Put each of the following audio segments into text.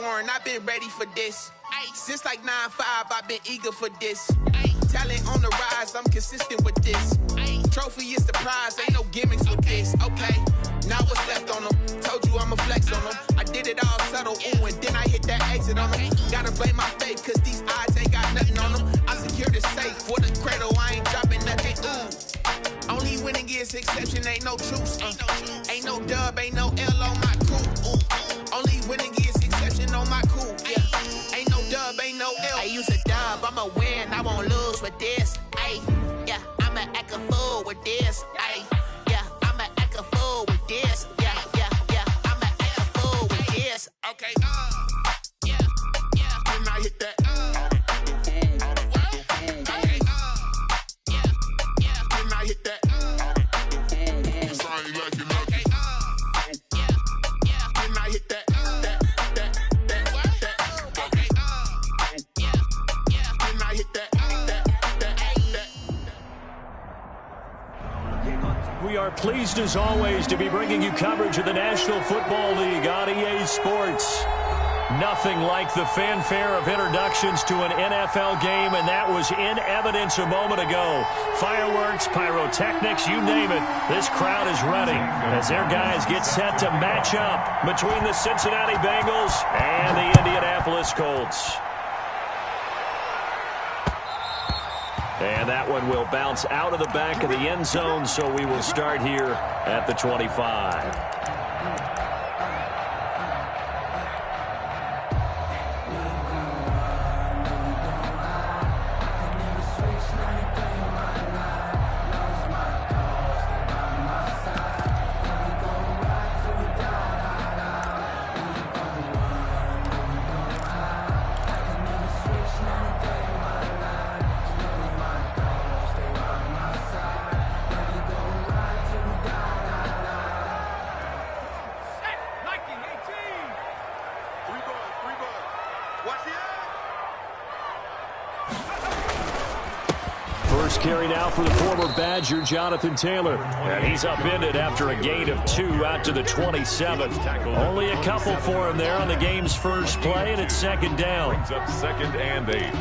born, I've been ready for this. Since like 9-5, I've been eager for this. Talent on the rise, I'm consistent with this. Trophy is the prize, ain't no gimmicks with this. Okay, now what's left on them? Told you I'ma flex on them. I did it all subtle, ooh, and then I hit that exit on them. Gotta blame my faith, cause these odds ain't got nothing on them. I secure the safe for the cradle, I ain't dropping nothing, ooh. Only winning is exception, ain't no truce. Ain't no dub, ain't no L on my crew. Only winning is exception on my crew. Yeah, ain't no dub, ain't no L. I use a dub, I'ma win, I won't lose with this. Ay, yeah, I'ma act a fool with this. Ay, yeah, I'ma act a fool with this. Yeah, yeah, yeah, I'ma act a fool with this. Okay, yeah, yeah, when I hit that. We are pleased as always to be bringing you coverage of the National Football League on EA Sports. Nothing like the fanfare of introductions to an NFL game, and that was in evidence a moment ago. Fireworks, pyrotechnics, you name it. This crowd is ready as their guys get set to match up between the Cincinnati Bengals and the Indianapolis Colts. And that one will bounce out of the back of the end zone, so we will start here at the 25. Carry now for the former Badger, Jonathan Taylor. And he's upended after a gain of 2 out to the 27. Only a couple for him there on the game's first play, and it's second down. Brings up 2nd and 8.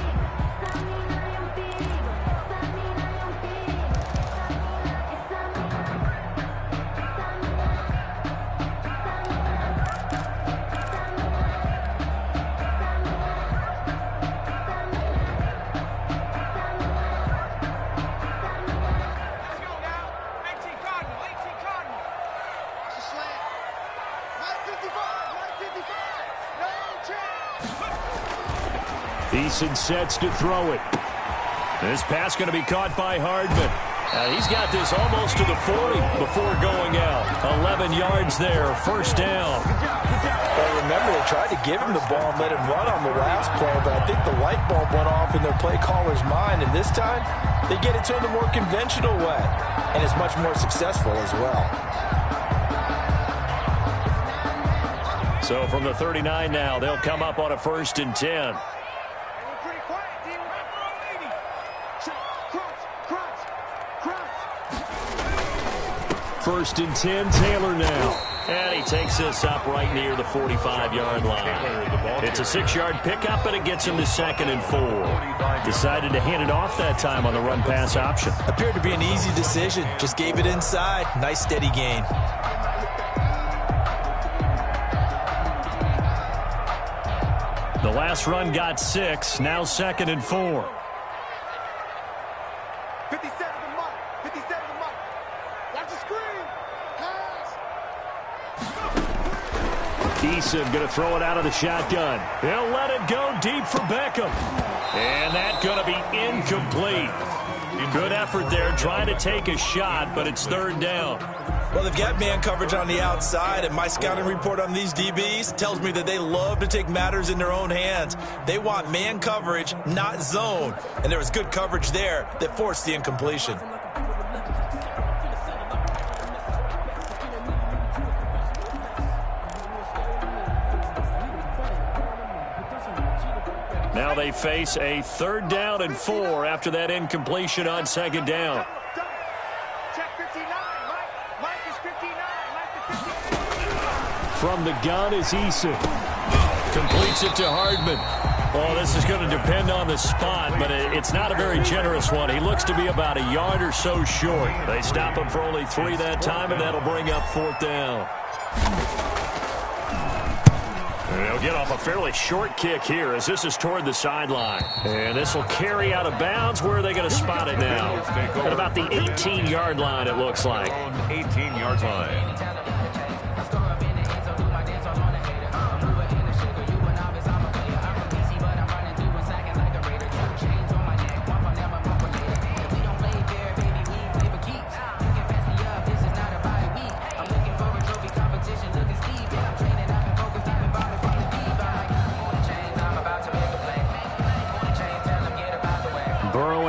Eason sets to throw it. This pass going to be caught by Hardman. He's got this almost to the 40 before going out. 11 yards there, first down. Well, remember, they tried to give him the ball and let him run on the last play, but I think the light bulb went off in their play caller's mind, and this time they get it to him the more conventional way, and it's much more successful as well. So from the 39 now, they'll come up on a 1st and 10. First and 10, Taylor now. And he takes this up right near the 45-yard line. It's a 6-yard pickup, and it gets him to 2nd and 4. Decided to hand it off that time on the run-pass option. Appeared to be an easy decision. Just gave it inside. Nice, steady gain. The last run got 6. Now 2nd and 4. 57 to Mike. 57 to Mike. Watch the screen. Eason going to throw it out of the shotgun. He'll let it go deep for Beckham. And that's going to be incomplete. Good effort there trying to take a shot, but it's 3rd down. Well, they've got man coverage on the outside, and my scouting report on these DBs tells me that they love to take matters in their own hands. They want man coverage, not zone. And there was good coverage there that forced the incompletion. Now they face a 3rd down and 4 after that incompletion on 2nd down. From the gun is Eason. Completes it to Hardman. Well, this is going to depend on the spot, but it's not a very generous one. He looks to be about a yard or so short. They stop him for only 3 that time, and that'll bring up 4th down. And he'll get off a fairly short kick here as this is toward the sideline. And this will carry out of bounds. Where are they going to spot it now? At about the 18-yard line, it looks like. 18-yard line.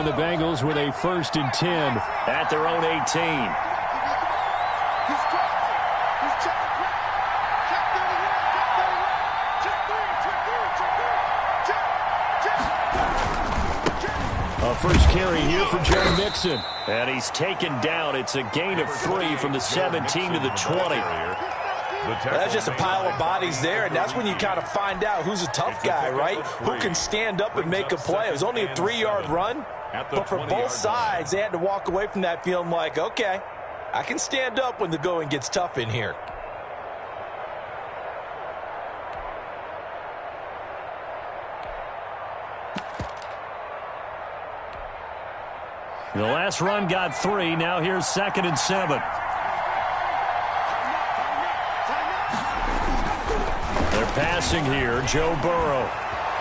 The Bengals with a 1st and 10 at their own 18. A first carry here for Joe Mixon. And he's taken down. It's a gain of 3 from the 17 to the 20. That's just a pile of bodies there, and that's when you kind of find out who's a tough guy, right? Who can stand up and make a play. It was only a 3-yard run. But for both sides, they had to walk away from that feeling like, okay, I can stand up when the going gets tough in here. The last run got 3. Now here's 2nd and 7. They're passing here. Joe Burrow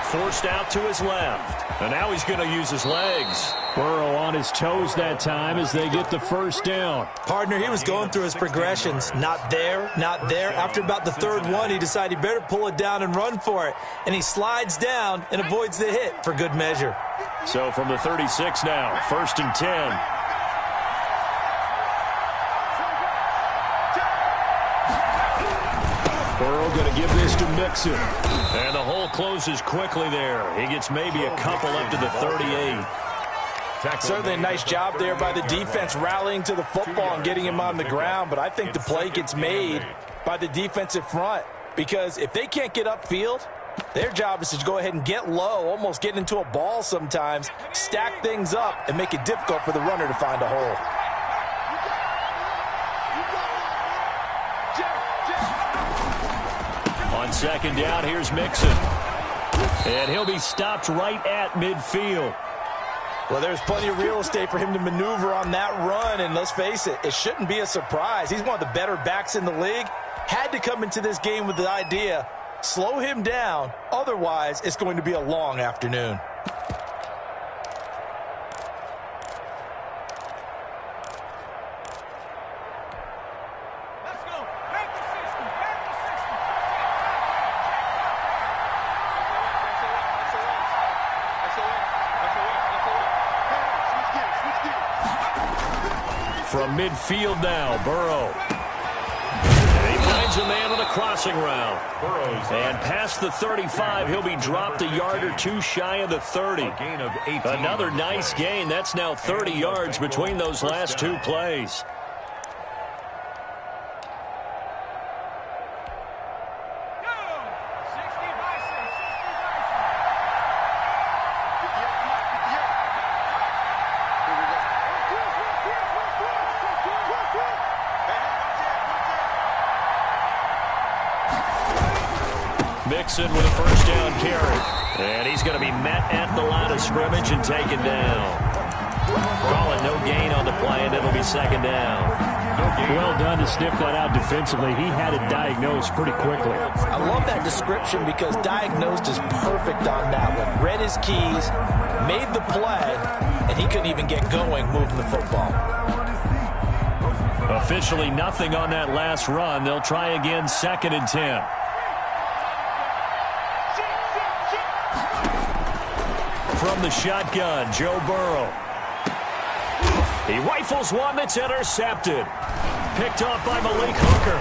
forced out to his left. And now he's going to use his legs. Burrow on his toes that time as they get the 1st down. Partner, he was going through his progressions. Not there, not there. After about the 3rd one, he decided he better pull it down and run for it. And he slides down and avoids the hit for good measure. So from the 36 now, 1st and 10. Burrow going to give this to Mixon. And the hole closes quickly there. He gets maybe a couple up to the 38. Certainly a nice job there by the defense rallying to the football and getting him on the ground. But I think the play gets made by the defensive front. Because if they can't get upfield, their job is to go ahead and get low, almost get into a ball sometimes, stack things up, and make it difficult for the runner to find a hole. On 2nd down, here's Mixon. And he'll be stopped right at midfield. Well, there's plenty of real estate for him to maneuver on that run, and let's face it, it shouldn't be a surprise. He's one of the better backs in the league. Had to come into this game with the idea, slow him down, otherwise it's going to be a long afternoon. From midfield now, Burrow. And he finds a man on a crossing route. And past the 35, he'll be dropped a yard or 2 shy of the 30. Another nice gain. That's now 30 yards between those last 2 plays. Mixon with a 1st down carry. And he's going to be met at the line of scrimmage and taken down. Call it no gain on the play, and it'll be 2nd down. Well done to sniff that out defensively. He had it diagnosed pretty quickly. I love that description because diagnosed is perfect on that one. Read his keys, made the play, and he couldn't even get going moving the football. Officially nothing on that last run. They'll try again 2nd and 10. From the shotgun, Joe Burrow. He rifles one that's intercepted. Picked off by Malik Hooker.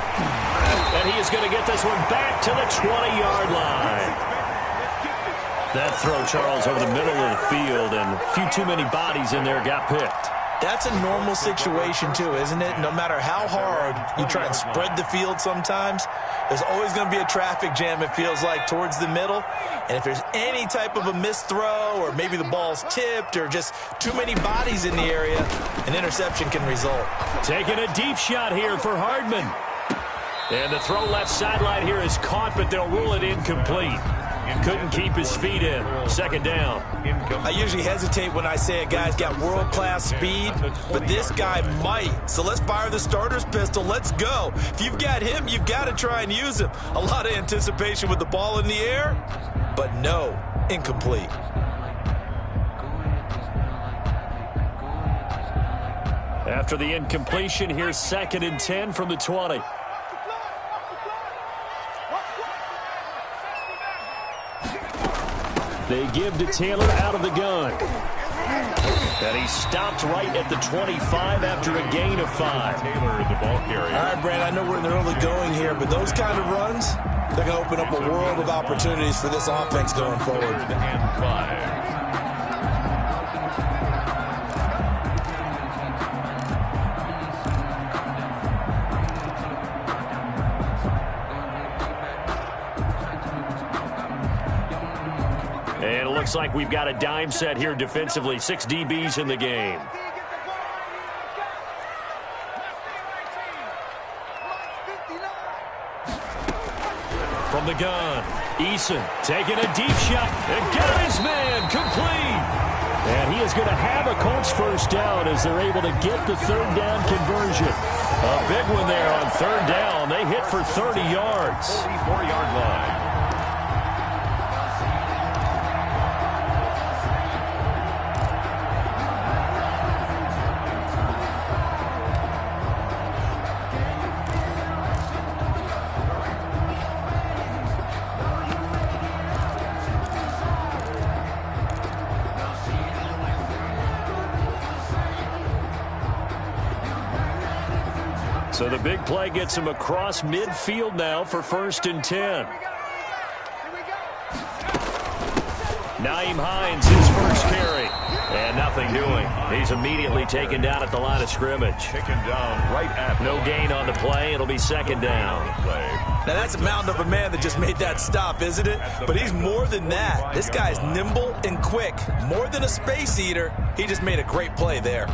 And he is going to get this one back to the 20-yard line. That throw, Charles, over the middle of the field, and a few too many bodies in there got picked. That's a normal situation too, isn't it? No matter how hard you try and spread the field sometimes, there's always going to be a traffic jam, it feels like, towards the middle. And if there's any type of a missed throw or maybe the ball's tipped or just too many bodies in the area, an interception can result. Taking a deep shot here for Hardman. And the throw left sideline here is caught, but they'll rule it incomplete. Couldn't keep his feet in. Second down. I usually hesitate when I say a guy's got world-class speed, but this guy might. So let's fire the starter's pistol. Let's go. If you've got him, you've got to try and use him. A lot of anticipation with the ball in the air, but no, incomplete. After the incompletion, here's 2nd and 10 from the 20. They give to Taylor out of the gun. And he stopped right at the 25 after a gain of 5. Taylor, the ball carrier. All right, Brad, I know we're in the early going here, but those kind of runs, they're going to open up a world of opportunities for this offense going forward. And 5. And it looks like we've got a dime set here defensively. 6 DBs in the game. From the gun, Eason taking a deep shot. And got his man complete. And he is going to have a Colts first down as they're able to get the 3rd down conversion. A big one there on 3rd down. They hit for 30 yards. 44-yard line. So the big play gets him across midfield now for 1st and 10. Nyheim Hines, his first carry. And nothing doing. He's immediately taken down at the line of scrimmage. Taken down right at no gain on the play. It'll be 2nd down. Now that's a mountain of a man that just made that stop, isn't it? But he's more than that. This guy's nimble and quick. More than a space eater. He just made a great play there.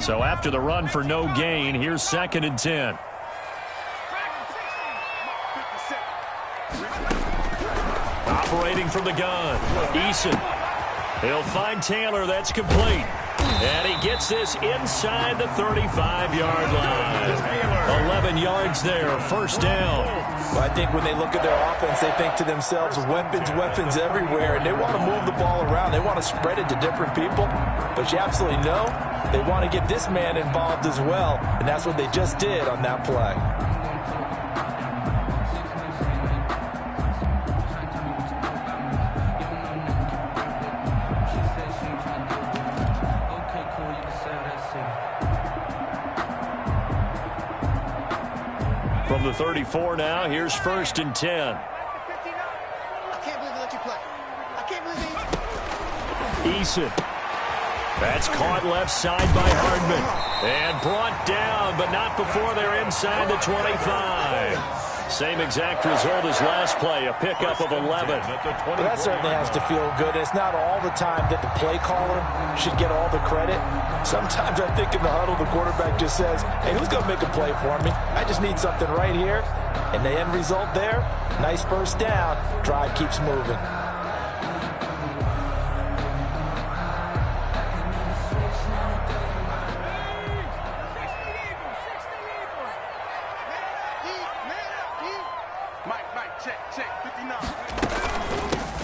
So after the run for no gain, here's 2nd and 10. Operating from the gun, Eason. He'll find Taylor. That's complete. And he gets this inside the 35-yard line. 11 yards there, 1st down. Well, I think when they look at their offense, they think to themselves, weapons everywhere, and they want to move the ball around. They want to spread it to different people. But you absolutely know they want to get this man involved as well, and that's what they just did on that play. From the 34 now, here's 1st and 10. I can't believe they let you play. I can't believe they... Eason. That's caught left side by Hardman. And brought down, but not before they're inside the 25. Same exact result as last play, a pickup of 11. Well, that certainly has to feel good. It's not all the time that the play caller should get all the credit. Sometimes I think in the huddle, the quarterback just says, hey, who's going to make a play for me? I just need something right here. And the end result there, nice 1st down. Drive keeps moving.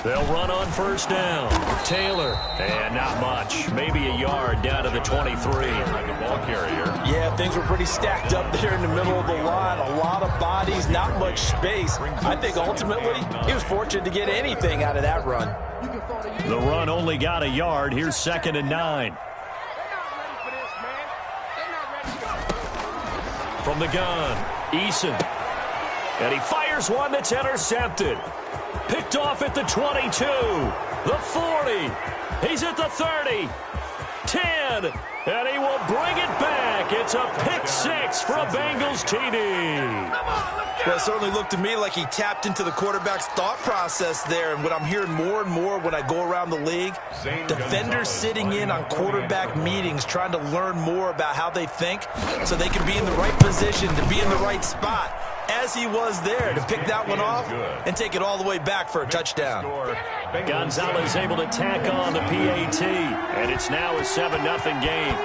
They'll run on 1st down. Taylor. And not much. Maybe a yard down to the 23. The ball carrier. Yeah, things were pretty stacked up there in the middle of the line. A lot of bodies, not much space. I think ultimately he was fortunate to get anything out of that run. The run only got a yard. Here's 2nd and 9. From the gun, Eason. And he fires one that's intercepted. Picked off at the 22, the 40. He's at the 30, 10, and he will bring it back. It's a pick six for a Bengals TD. Well, it certainly looked to me like he tapped into the quarterback's thought process there. And what I'm hearing more and more when I go around the league, defenders sitting in on quarterback meetings trying to learn more about how they think so they can be in the right position to be in the right spot, as he was there to pick that one off and take it all the way back for a touchdown. Gonzalez able to tack on the PAT, and it's now a 7-0 game.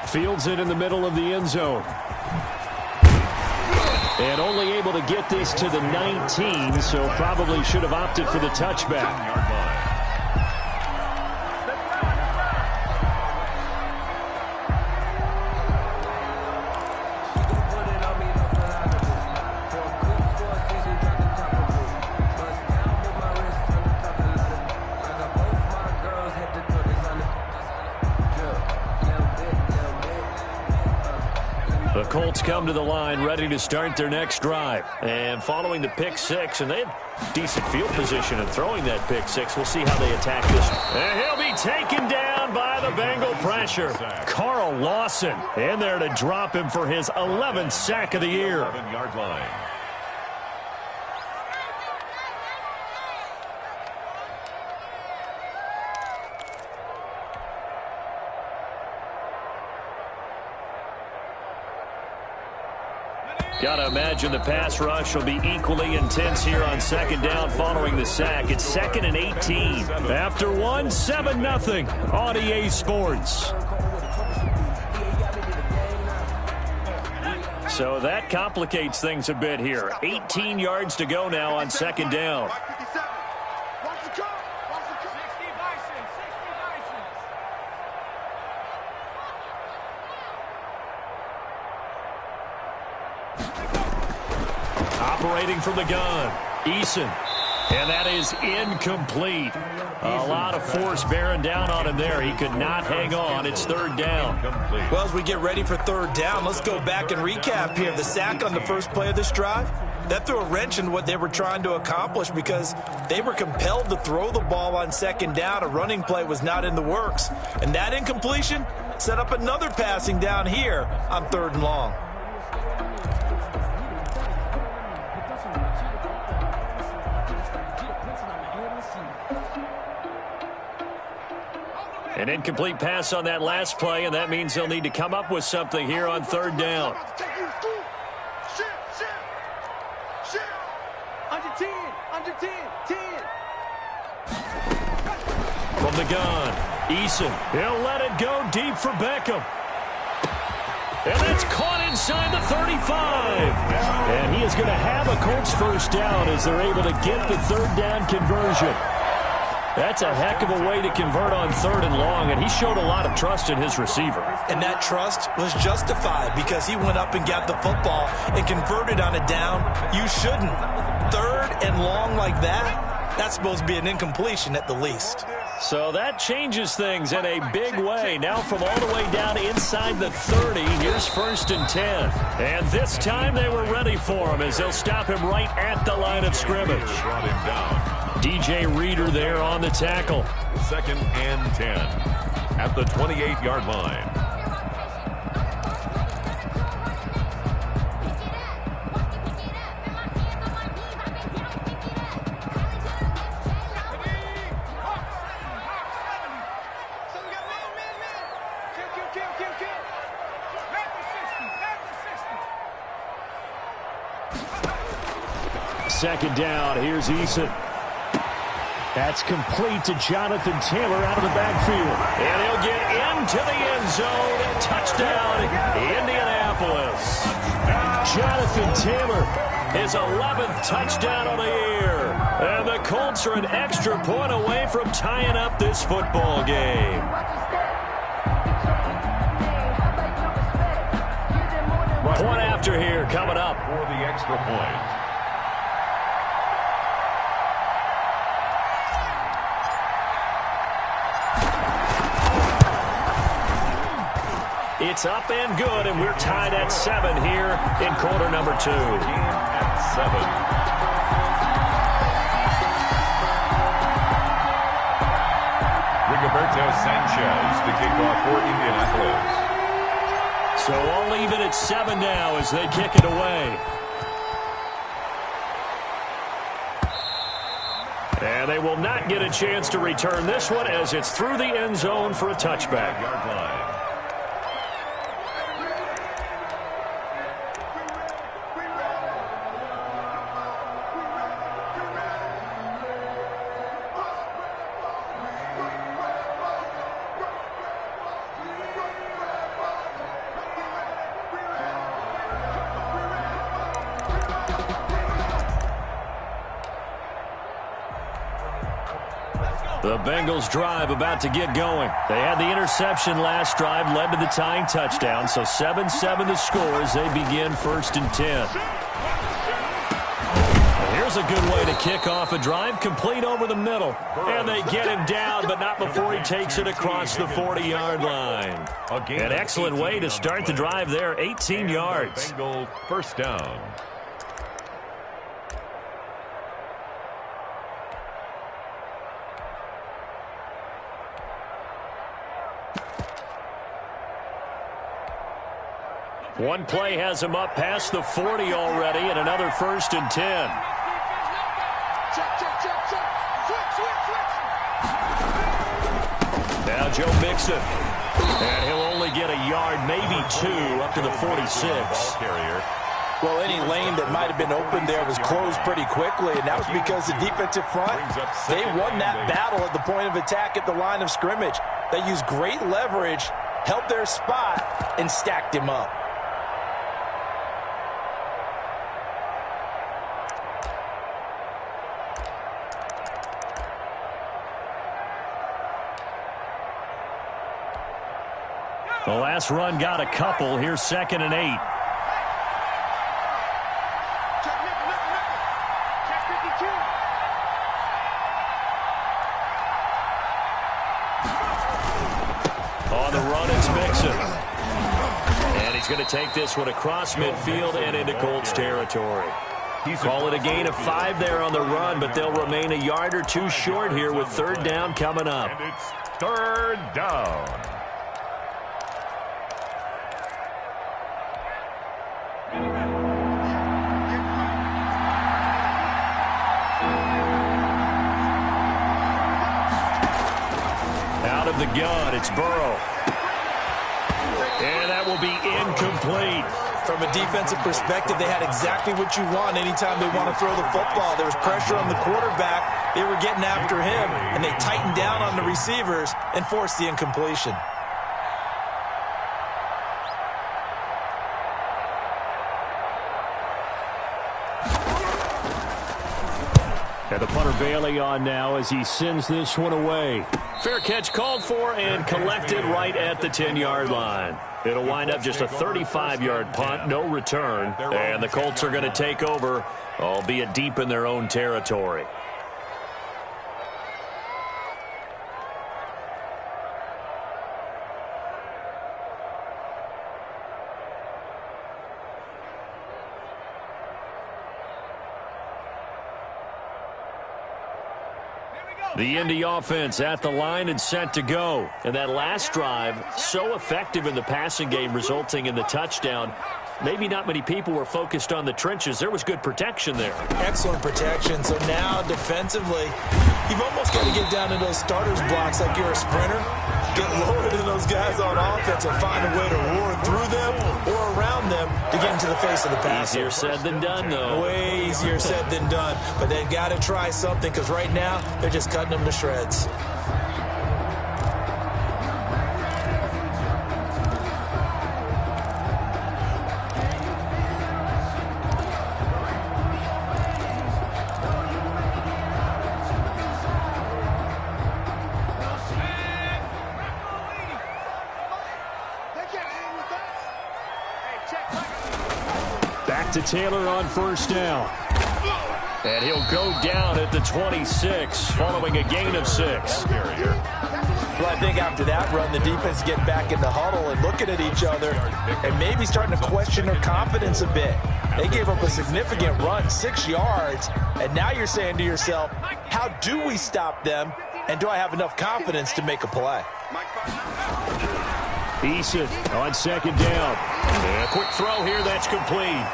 Fields it in the middle of the end zone. And only able to get this to the 19, so probably should have opted for the touchback. The Colts come to the line ready to start their next drive. And following the pick six, and they had decent field position in throwing that pick six. We'll see how they attack this. And he'll be taken down by the Bengal pressure. Carl Lawson in there to drop him for his 11th sack of the year. 7-yard line. Got to imagine the pass rush will be equally intense here on 2nd down following the sack. It's 2nd and 18. After one, 7-0 on EA Sports. So that complicates things a bit here. 18 yards to go now on 2nd down. Operating from the gun, Eason. And that is incomplete. A lot of force bearing down on him there. He could not hang on. It's 3rd down. Well, as we get ready for 3rd down, let's go back and recap here. The sack on the first play of this drive, that threw a wrench in what they were trying to accomplish because they were compelled to throw the ball on 2nd down. A running play was not in the works. And that incompletion set up another passing down here on 3rd and long. An incomplete pass on that last play, and that means they'll need to come up with something here on 3rd down. Under 10, 10. From the gun, Eason. He'll let it go deep for Beckham. And that's caught inside the 35. And he is going to have a Colts first down as they're able to get the 3rd down conversion. That's a heck of a way to convert on 3rd and long, and he showed a lot of trust in his receiver. And that trust was justified because he went up and got the football and converted on a down. You shouldn't. 3rd and long like that, that's supposed to be an incompletion at the least. So that changes things in a big way. Now from all the way down inside the 30, here's 1st and 10. And this time they were ready for him as they'll stop him right at the line of scrimmage. Brought him down. DJ Reader there on the tackle. 2nd and 10 at the 28-yard line. Second down, here's Eason. That's complete to Jonathan Taylor out of the backfield. And he'll get into the end zone. Touchdown, Indianapolis. Jonathan Taylor, his 11th touchdown of the year. And the Colts are an extra point away from tying up this football game. Point after here coming up. For the extra point. It's up and good, and we're tied at 7 here in quarter number 2. At 7. Rigoberto Sanchez to kick off for Indianapolis. So all even at 7 now as they kick it away. And they will not get a chance to return this one as it's through the end zone for a touchback. Yard line. The Bengals drive about to get going. They had the interception last drive, led to the tying touchdown, so 7-7 to score as they begin 1st and 10. And here's a good way to kick off a drive, complete over the middle. And they get him down, but not before he takes it across the 40-yard line. An excellent way to start the drive there, 18 yards. Bengal first down. One play has him up past the 40 already, and another 1st and 10. Now Joe Mixon. And he'll only get a yard, maybe 2, up to the 46. Well, any lane that might have been open there was closed pretty quickly, and that was because the defensive front, they won that battle at the point of attack at the line of scrimmage. They used great leverage, held their spot, and stacked him up. The last run got a couple. Here's 2nd and 8. On the run, it's Mixon. And he's going to take this one across midfield and into Colts territory. Call it a gain of 5 there on the run, but they'll remain a yard or 2 short here with 3rd down coming up. And it's 3rd down. Out of the gun, it's Burrow. And that will be incomplete. From a defensive perspective, they had exactly what you want anytime they want to throw the football. There was pressure on the quarterback. They were getting after him, and they tightened down on the receivers and forced the incompletion. And the punter Bailey on now as he sends this one away. Fair catch called for and collected right at the 10-yard line. It'll wind up just a 35-yard punt, no return. And the Colts are going to take over, albeit deep in their own territory. The Indy offense at the line and set to go. And that last drive, so effective in the passing game, resulting in the touchdown. Maybe not many people were focused on the trenches. There was good protection there. Excellent protection. So now defensively, you've almost got to get down to those starters blocks like you're a sprinter. Get loaded in those guys on offense and find a way to roar through them or around them to get into the face of the passer. Easier said than done, though. Way easier said than done. But they've got to try something because right now they're just cutting them to shreds. to Taylor on first down. And he'll go down at the 26 following a gain of 6. Well, I think after that run, the defense is getting back in the huddle and looking at each other and maybe starting to question their confidence a bit. They gave up a significant run, 6 yards, and now you're saying to yourself, how do we stop them, and do I have enough confidence to make a play? Eason on second down. And a quick throw here, that's complete.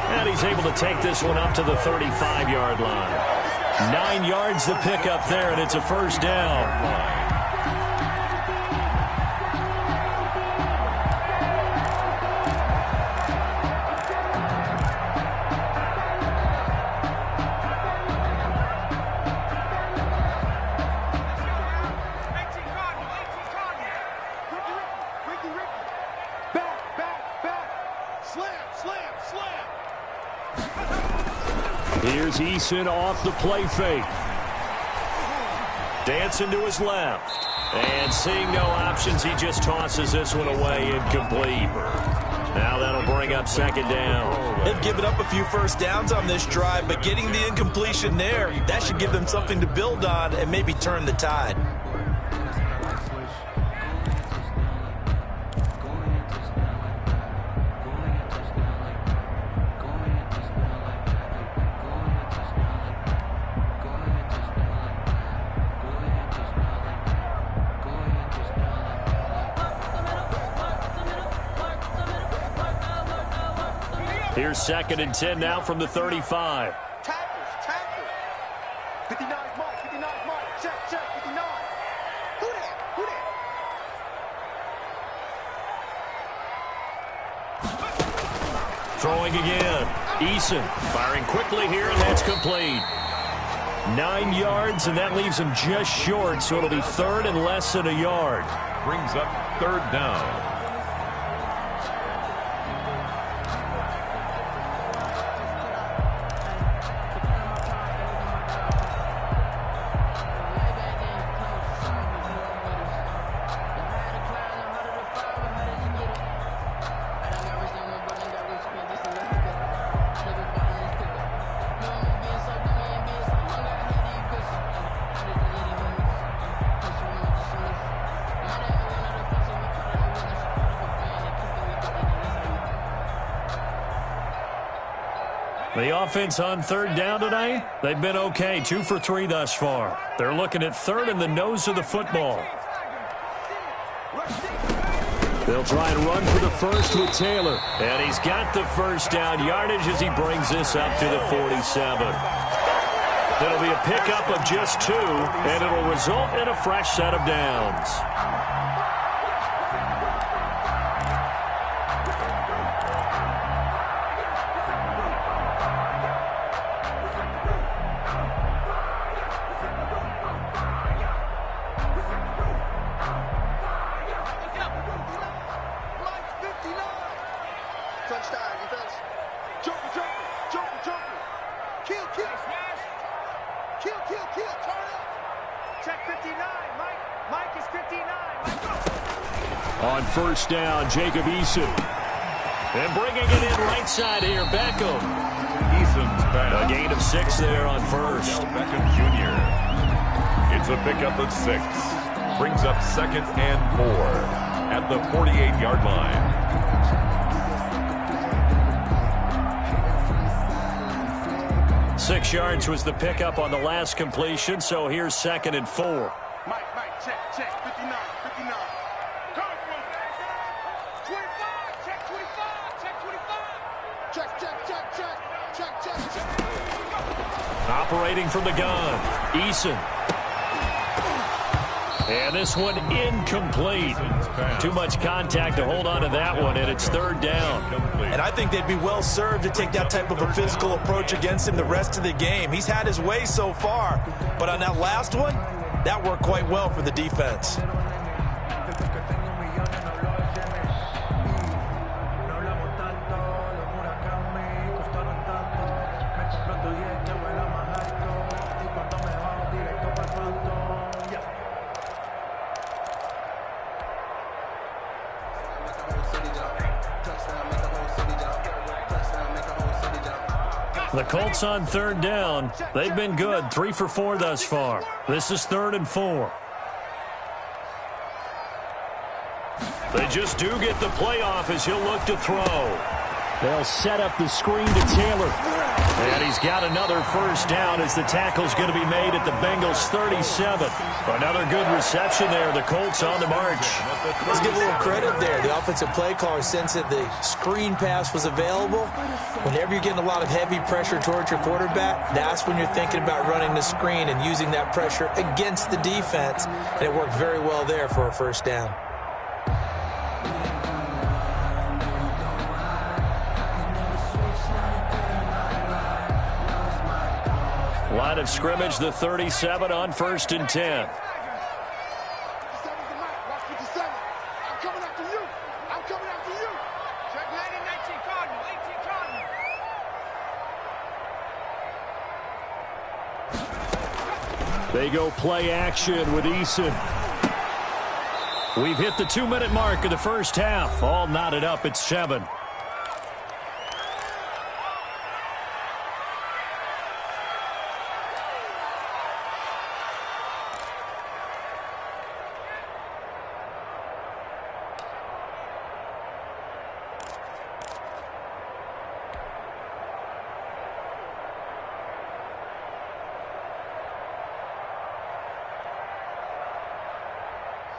And he's able to take this one up to the 35-yard line. 9 yards to pick up there, and it's a first down. Here's Eason off the play fake. Dancing to his left. And seeing no options, he just tosses this one away, incomplete. Now that'll bring up second down. They've given up a few first downs on this drive, but getting the incompletion there, that should give them something to build on and maybe turn the tide. Here's second and 10 now from the 35. Tackles. 59 Mike, 59 Mike. Check, 59. Who that? Throwing again. Eason firing quickly here, and that's complete. 9 yards, and that leaves him just short, so it'll be third and less than a yard. Brings up third down. The offense on third down tonight, they've been okay. 2 for 3 thus far. They're looking at third in the nose of the football. They'll try and run for the first with Taylor. And he's got the first down yardage as he brings this up to the 47. It'll be a pickup of just 2, and it'll result in a fresh set of downs. On first down, Jacob Eason. And bringing it in right side here, Beckham. Eason's pass. A gain of 6 there on first. Beckham Jr. It's a pickup of 6. Brings up second and 4 at the 48-yard line. Six yards was the pickup on the last completion, so here's second and 4. Mike, check, 59. Operating from the gun, Eason. And this one incomplete. Too much contact to hold on to that one, and it's third down. And I think they'd be well served to take that type of a physical approach against him the rest of the game. He's had his way so far, but on that last one, that worked quite well for the defense. The Colts on third down. They've been good, 3 for 4 thus far. This is 3rd and 4. They just do get the playoff as he'll look to throw. They'll set up the screen to Taylor. And he's got another first down as the tackle's going to be made at the Bengals 37. Another good reception there. The Colts on the march. Let's give a little credit there. The offensive play caller sensed that the screen pass was available. Whenever you're getting a lot of heavy pressure towards your quarterback, that's when you're thinking about running the screen and using that pressure against the defense. And it worked very well there for a first down. Line of scrimmage, the 37 on 1st and 10. They go play action with Eason. We've hit the 2-minute mark of the first half. All knotted up at 7.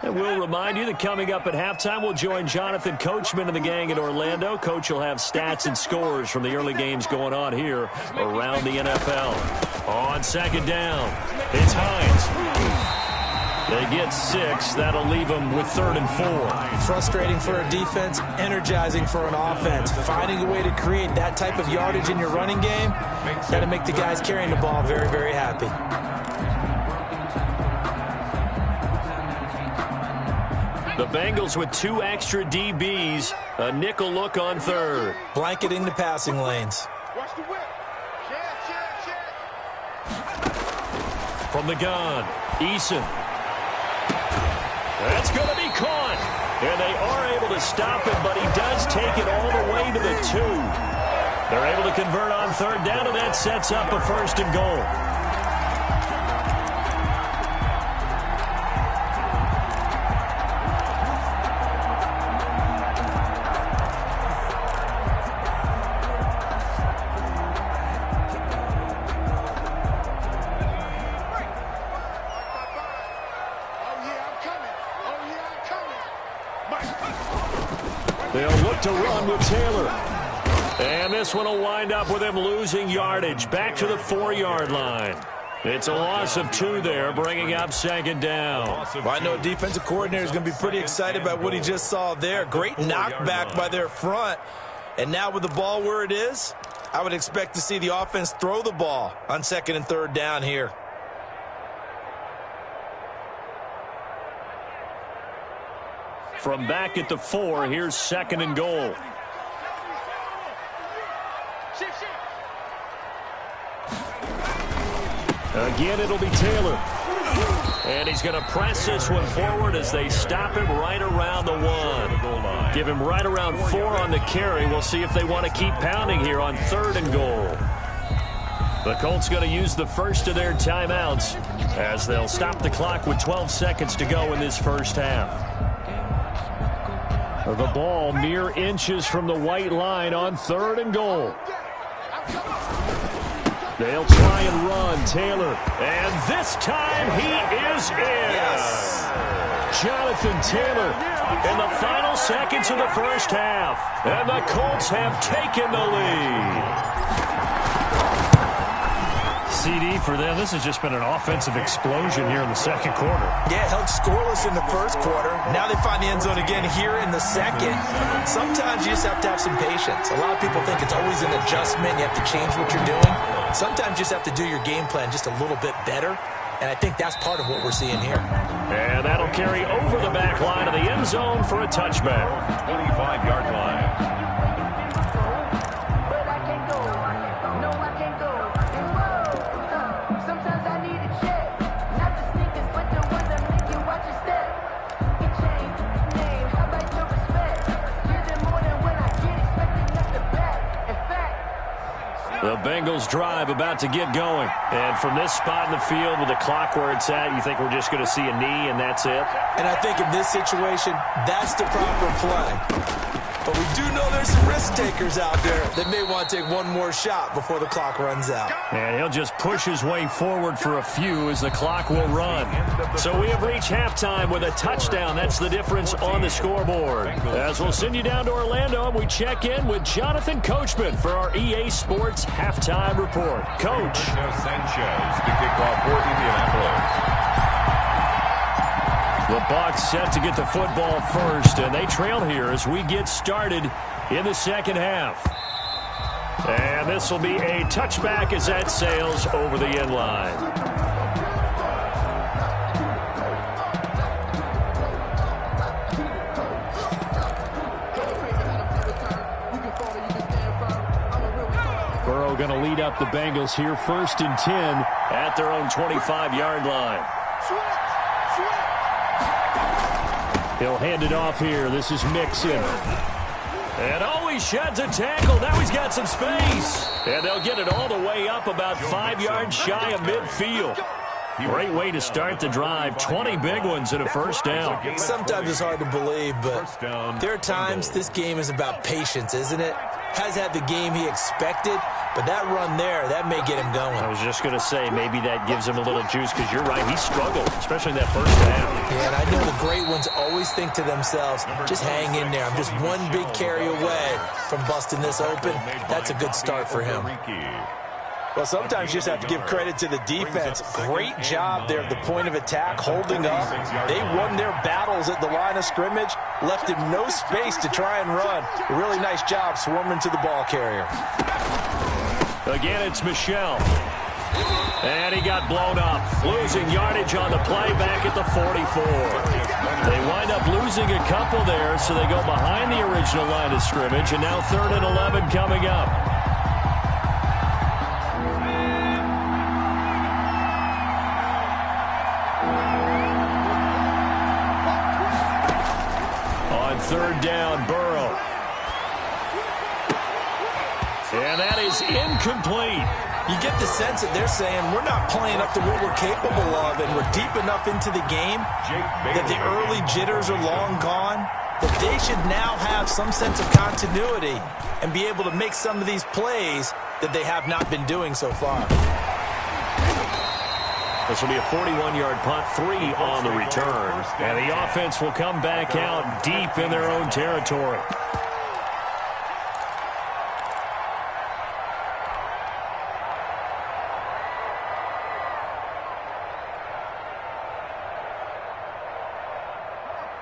And we'll remind you that coming up at halftime, we'll join Jonathan Coachman and the gang in Orlando. Coach will have stats and scores from the early games going on here around the NFL. On 2nd down, it's Hines. They get 6. That'll leave them with 3rd and 4. Frustrating for a defense, energizing for an offense. Finding a way to create that type of yardage in your running game, got to make the guys carrying the ball very, very happy. The Bengals with 2 extra DBs, a nickel look on 3rd. Blanketing the passing lanes. From the gun, Eason. That's going to be caught. And they are able to stop him, but he does take it all the way to the 2. They're able to convert on 3rd down, and that sets up a 1st and goal. They'll look to run with Taylor. And this one will wind up with him losing yardage back to the 4-yard line. It's a loss of 2 there, bringing up 2nd down. Well, I know a defensive coordinator is going to be pretty excited about what he just saw there. Great knockback by their front. And now with the ball where it is, I would expect to see the offense throw the ball on 2nd and 3rd down here. From back at the 4, here's 2nd and goal. Again, it'll be Taylor. And he's going to press this one forward as they stop him right around the 1. Give him right around 4 on the carry. We'll see if they want to keep pounding here on 3rd and goal. The Colts going to use the first of their timeouts as they'll stop the clock with 12 seconds to go in this first half. The ball mere inches from the white line on 3rd and goal. They'll try and run Taylor. And this time he is in. Yes. Jonathan Taylor in the final seconds of the first half. And the Colts have taken the lead. CD for them. This has just been an offensive explosion here in the 2nd quarter. Yeah, held scoreless in the 1st quarter. Now they find the end zone again here in the 2nd. Sometimes you just have to have some patience. A lot of people think it's always an adjustment. You have to change what you're doing. Sometimes you just have to do your game plan just a little bit better. And I think that's part of what we're seeing here. And that'll carry over the back line of the end zone for a touchback. 25-yard line. The Bengals drive about to get going. And from this spot in the field with the clock where it's at, you think we're just going to see a knee and that's it? And I think in this situation, that's the proper play. But we do know there's some risk takers out there that may want to take one more shot before the clock runs out. And he'll just push his way forward for a few as the clock will run. So we have reached halftime with a touchdown. That's the difference on the scoreboard. As we'll send you down to Orlando, we check in with Jonathan Coachman for our EA Sports Halftime Report. Coach. Sanchez to kick off for Indianapolis. The Bucs set to get the football first, and they trail here as we get started in the second half. And this will be a touchback as that sails over the end line. Burrow going to lead up the Bengals here, 1st and 10 at their own 25-yard line. He'll hand it off here. This is Mixon. And oh, he sheds a tackle. Now he's got some space. And they'll get it all the way up about 5 yards shy of midfield. Great way to start the drive. 20 big ones and a first down. Sometimes it's hard to believe, but there are times this game is about patience, isn't it? Has had the game he expected, but that run there, that may get him going. I was just going to say, maybe that gives him a little juice, because you're right, he struggled, especially in that first half. Yeah, and I know the great ones always think to themselves, just hang in there. I'm just one big carry away from busting this open. That's a good start for him. Well, sometimes you just have to give credit to the defense. Great job there at the point of attack, holding up. They won their battles at the line of scrimmage, left him no space to try and run. A really nice job swarming to the ball carrier. Again, it's Michel. And he got blown up, losing yardage on the play back at the 44. They wind up losing a couple there, so they go behind the original line of scrimmage, and now 3rd and 11 coming up. On 3rd down, Burrow. And that is incomplete. You get the sense that they're saying we're not playing up to what we're capable of, and we're deep enough into the game that the early jitters are long gone, that they should now have some sense of continuity and be able to make some of these plays that they have not been doing so far. This will be a 41-yard punt, 3 on the return. And the offense will come back out deep in their own territory.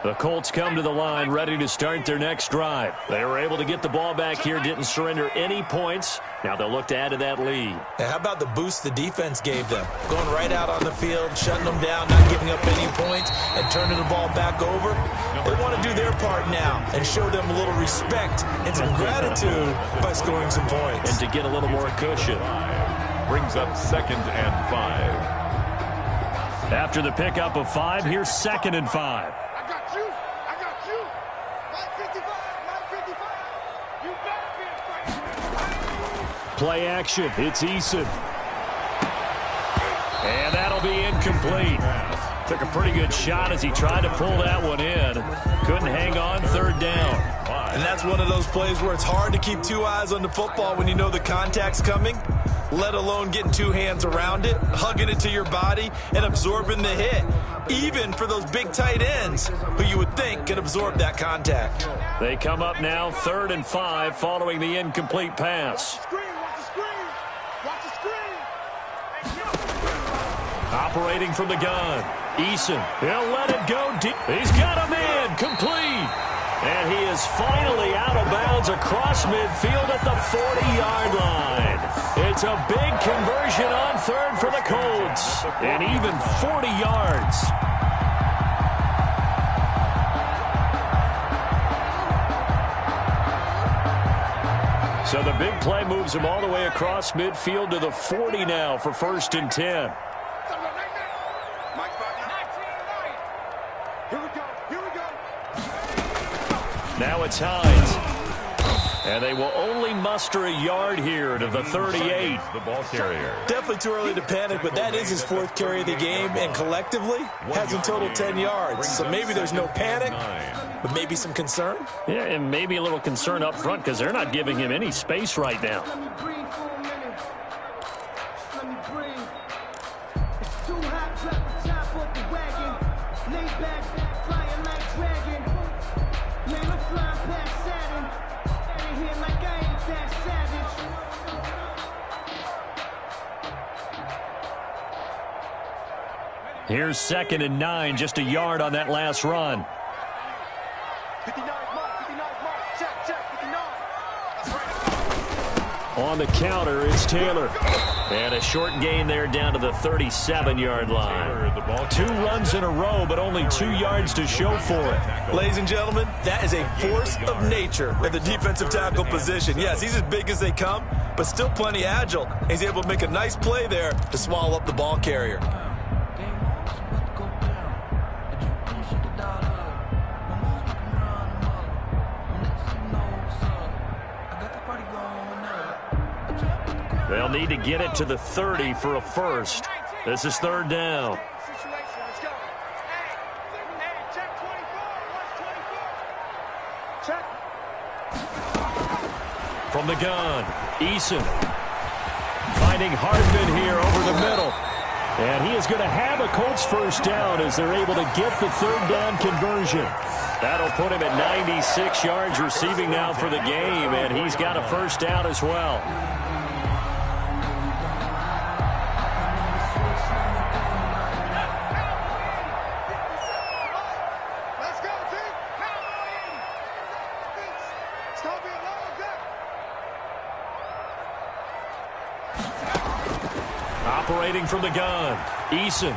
The Colts come to the line ready to start their next drive. They were able to get the ball back here, didn't surrender any points. Now they'll look to add to that lead. And how about the boost the defense gave them? Going right out on the field, shutting them down, not giving up any points, and turning the ball back over. They want to do their part now and show them a little respect and some gratitude by scoring some points. And to get a little more cushion. Brings up 2nd and 5. After the pickup of 5, here's 2nd and 5. Play action. It's Eason. And that'll be incomplete. Took a pretty good shot as he tried to pull that one in. Couldn't hang on, 3rd down. And that's one of those plays where it's hard to keep 2 eyes on the football when you know the contact's coming, let alone getting 2 hands around it, hugging it to your body, and absorbing the hit. Even for those big tight ends who you would think could absorb that contact. They come up now, 3rd and 5, following the incomplete pass. Operating from the gun, Eason. He'll let it go deep. He's got a man, complete. And he is finally out of bounds across midfield at the 40-yard line. It's a big conversion on 3rd for the Colts. And even 40 yards. So the big play moves him all the way across midfield to the 40 now for 1st and 10. Now it's Hines. And they will only muster a yard here to the 38. The ball carrier. Definitely too early to panic, but that is his 4th carry of the game, and collectively has in total 10 yards. So maybe there's no panic, but maybe some concern. Yeah, and maybe a little concern up front because they're not giving him any space right now. Let me breathe for a minute. Let me breathe. It's too hot, drop the top off the wagon. Lay back, flying like dragon. Man, I'm flying past Saturn. Out of here like I ain't that savage. Here's 2nd and 9, just a yard on that last run. 59 mark, 59 mark. Check, 59. That's right. On the counter, it's Taylor. And a short gain there down to the 37-yard line. 2 runs in a row, but only 2 yards to show for it. Ladies and gentlemen, that is a force of nature at the defensive tackle position. Yes, he's as big as they come, but still plenty agile. He's able to make a nice play there to swallow up the ball carrier. They'll need to get it to the 30 for a first. This is 3rd down. From the gun, Eason finding Hardman here over the middle. And he is going to have a Colts first down as they're able to get the 3rd down conversion. That'll put him at 96 yards receiving now for the game, and he's got a first down as well. Operating from the gun, Eason.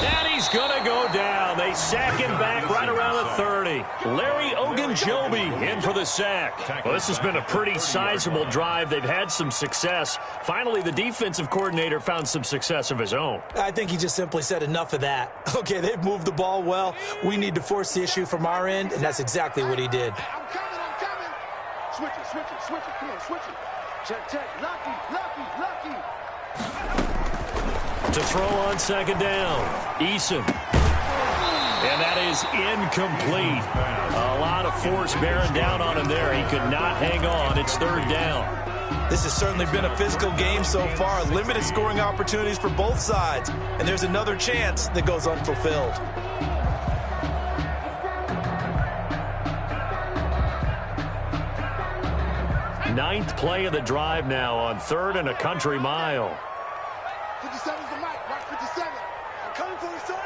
And he's going to go down. They sack him back right around the 30. Larry Ogunjobi in for the sack. Well, this has been a pretty sizable drive. They've had some success. Finally, the defensive coordinator found some success of his own. I think he just simply said enough of that. Okay, they've moved the ball well. We need to force the issue from our end, and that's exactly what he did. I'm coming. Switch it. Come on, switch it. Check. Lucky. To throw on 2nd down, Eason. And that is incomplete. A lot of force bearing down on him there. He could not hang on. It's 3rd down. This has certainly been a physical game so far. Limited scoring opportunities for both sides. And there's another chance that goes unfulfilled. Ninth play of the drive now on 3rd and a country mile. 57's the mic, Mike 57. I'm coming for you, son.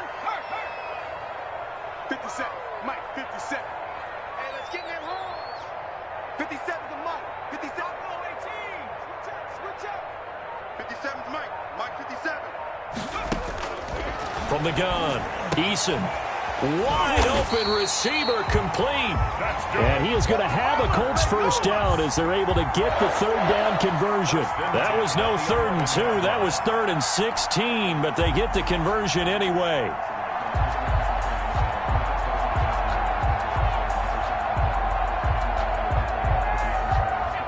57, Mike 57. Hey, let's get in there hard. 57's the mic, 57. Oh, 18. Switch up. 57's Mike, Mike 57. From the gun, Eason. Wide open receiver complete. And he is going to have a Colts first down as they're able to get the 3rd down conversion. That was no 3rd and 2. That was 3rd and 16, but they get the conversion anyway.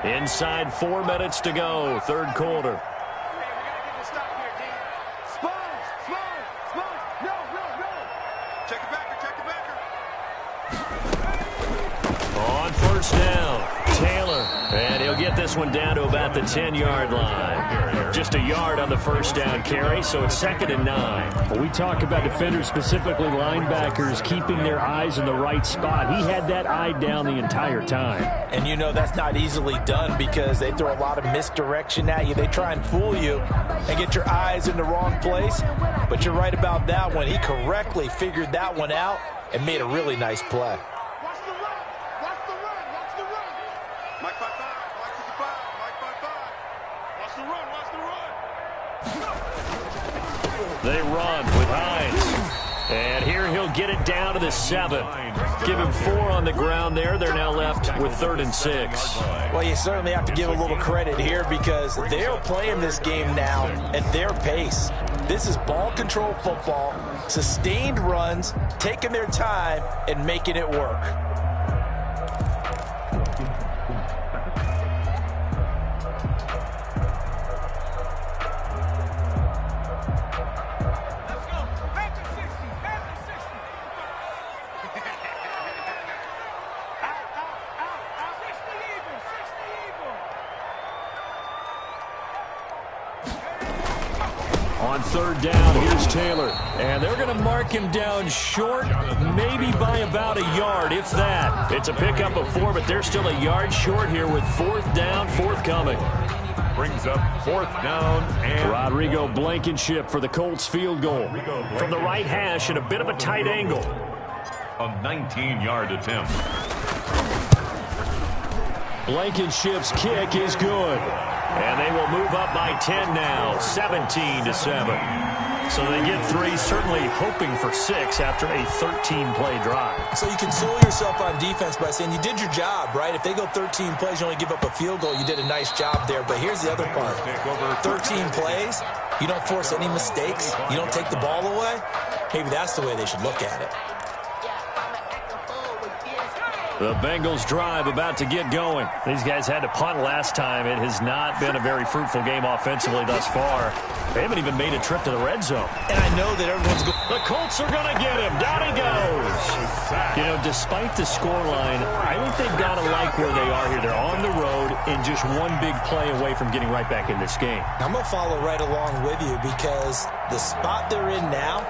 Inside 4 minutes to go, 3rd quarter. On first down, Taylor. And he'll get this one down to about the 10-yard line. Just a yard on the first down carry, so it's 2nd and 9. Well, we talk about defenders, specifically linebackers, keeping their eyes in the right spot. He had that eye down the entire time. And you know that's not easily done because they throw a lot of misdirection at you. They try and fool you and get your eyes in the wrong place. But you're right about that one. He correctly figured that one out and made a really nice play. Mike 55, Mike 55, Mike 55. Watch the run. They run with Hines. And here he'll get it down to the 7. Give him 4 on the ground there. They're now left with 3rd and 6. Well, you certainly have to give a little credit here because they're playing this game now at their pace. This is ball control football, sustained runs, taking their time and making it work. third down. Here's Taylor. And they're going to mark him down short, maybe by about a yard, if that. It's a pickup of 4, but they're still a yard short here with fourth down, forthcoming. Brings up fourth down and Rodrigo Blankenship for the Colts field goal. From the right hash at a bit of a tight angle. A 19-yard attempt. Blankenship's kick is good. And they will move up by 10 now, 17-7. So they get 3, certainly hoping for 6 after a 13-play drive. So you console yourself on defense by saying you did your job, right? If they go 13 plays, you only give up a field goal, you did a nice job there. But here's the other part. 13 plays, you don't force any mistakes, you don't take the ball away. Maybe that's the way they should look at it. The Bengals drive about to get going. These guys had to punt last time. It has not been a very fruitful game offensively thus far. They haven't even made a trip to the red zone. And I know that everyone's going. The Colts are going to get him. Down he goes. You know, despite the scoreline, I think they've got to like where they are here. They're on the road and just one big play away from getting right back in this game. I'm going to follow right along with you because the spot they're in now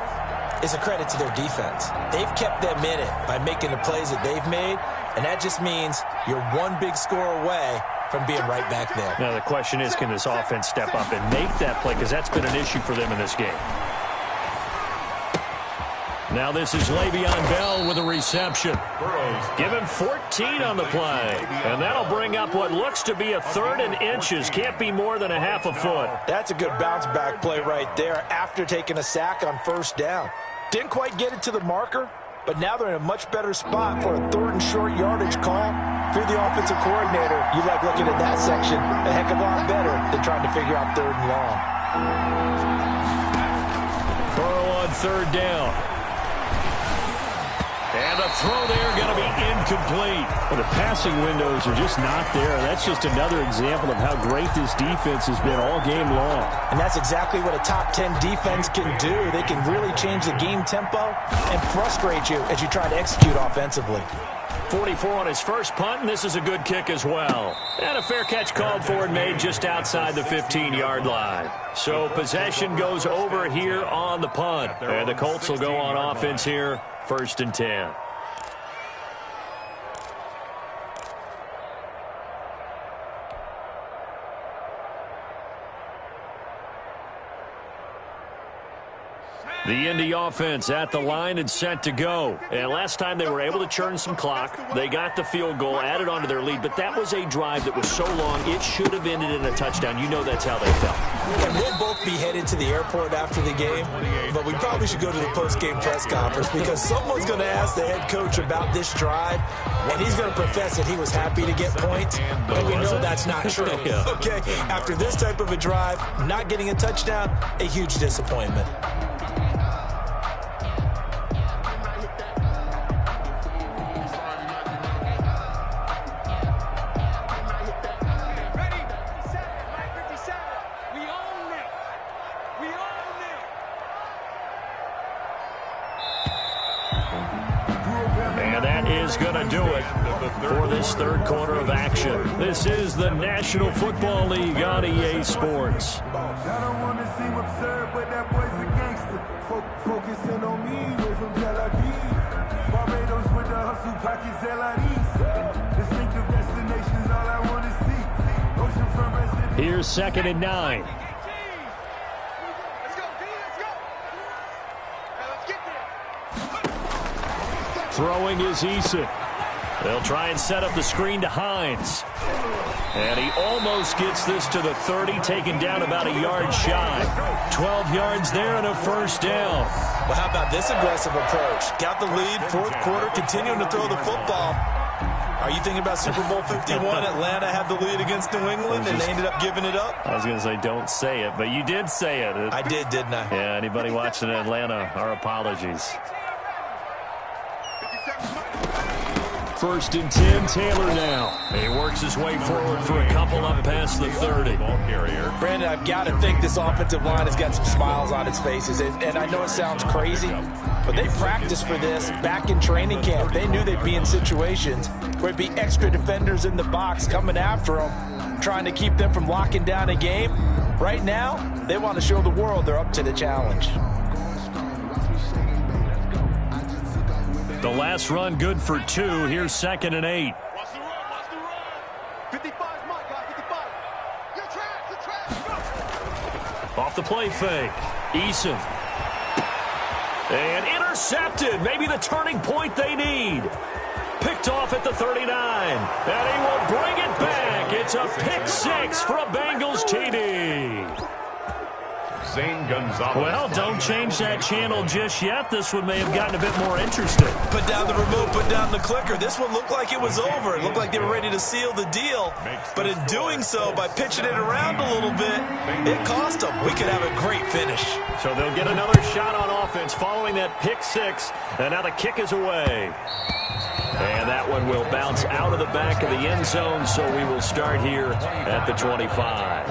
is a credit to their defense. They've kept them in it by making the plays that they've made, and that just means you're one big score away from being right back there. Now the question is, can this offense step up and make that play? Because that's been an issue for them in this game. Now this is Le'Veon Bell with a reception. Give him 14 on the play. And that'll bring up what looks to be a 3rd and inches. Can't be more than a half a foot. That's a good bounce back play right there after taking a sack on first down. Didn't quite get it to the marker, but now they're in a much better spot for a 3rd and short yardage call. If you're the offensive coordinator, you like looking at that section a heck of a lot better than trying to figure out 3rd and long. Burrow on 3rd down. And the throw there going to be incomplete. Well, the passing windows are just not there. That's just another example of how great this defense has been all game long. And that's exactly what a top 10 defense can do. They can really change the game tempo and frustrate you as you try to execute offensively. 44 on his first punt, and this is a good kick as well. And a fair catch called for and made just outside the 15-yard line. So possession goes over here on the punt. And the Colts will go on offense here, 1st and 10. The Indy offense at the line and set to go. And last time they were able to churn some clock. They got the field goal, added on to their lead. But that was a drive that was so long, it should have ended in a touchdown. You know that's how they felt. And we'll both be headed to the airport after the game. But we probably should go to the post-game press conference because someone's going to ask the head coach about this drive. And he's going to profess that he was happy to get points. But we know that's not true. Okay, after this type of a drive, not getting a touchdown, a huge disappointment. Going to do it for this 3rd quarter of action. This is the National Football League on EA Sports. Here's 2nd and 9. Throwing is Eason. They'll try and set up the screen to Hines. And he almost gets this to the 30, taken down about a yard shy. 12 yards there and a 1st down. Well, how about this aggressive approach? Got the lead, 4th quarter, continuing to throw the football. Are you thinking about Super Bowl 51? Atlanta had the lead against New England, and they ended up giving it up? I was going to say don't say it, but you did say it. I did, didn't I? Yeah, anybody watching Atlanta, our apologies. 1st and 10, Taylor now. He works his way forward for a couple up past the 30. Brandon, I've got to think this offensive line has got some smiles on its faces. And I know it sounds crazy, but they practiced for this back in training camp. They knew they'd be in situations where it'd be extra defenders in the box coming after them, trying to keep them from locking down a game. Right now, they want to show the world they're up to the challenge. The last run good for 2. Here's 2nd and 8. Watch the run. 55 my guy, 55. Your track. Off the play fake. Eason. And intercepted. Maybe the turning point they need. Picked off at the 39. And he will bring it back. It's a pick 6 for a Bengals TD. Zane Gonzalez. Well, don't change that channel just yet. This one may have gotten a bit more interesting. Put down the remote, put down the clicker. This one looked like it was over. It looked like they were ready to seal the deal. But in doing so, by pitching it around a little bit, it cost them. We could have a great finish. So they'll get another shot on offense following that pick 6. And now the kick is away. And that one will bounce out of the back of the end zone, so we will start here at the 25.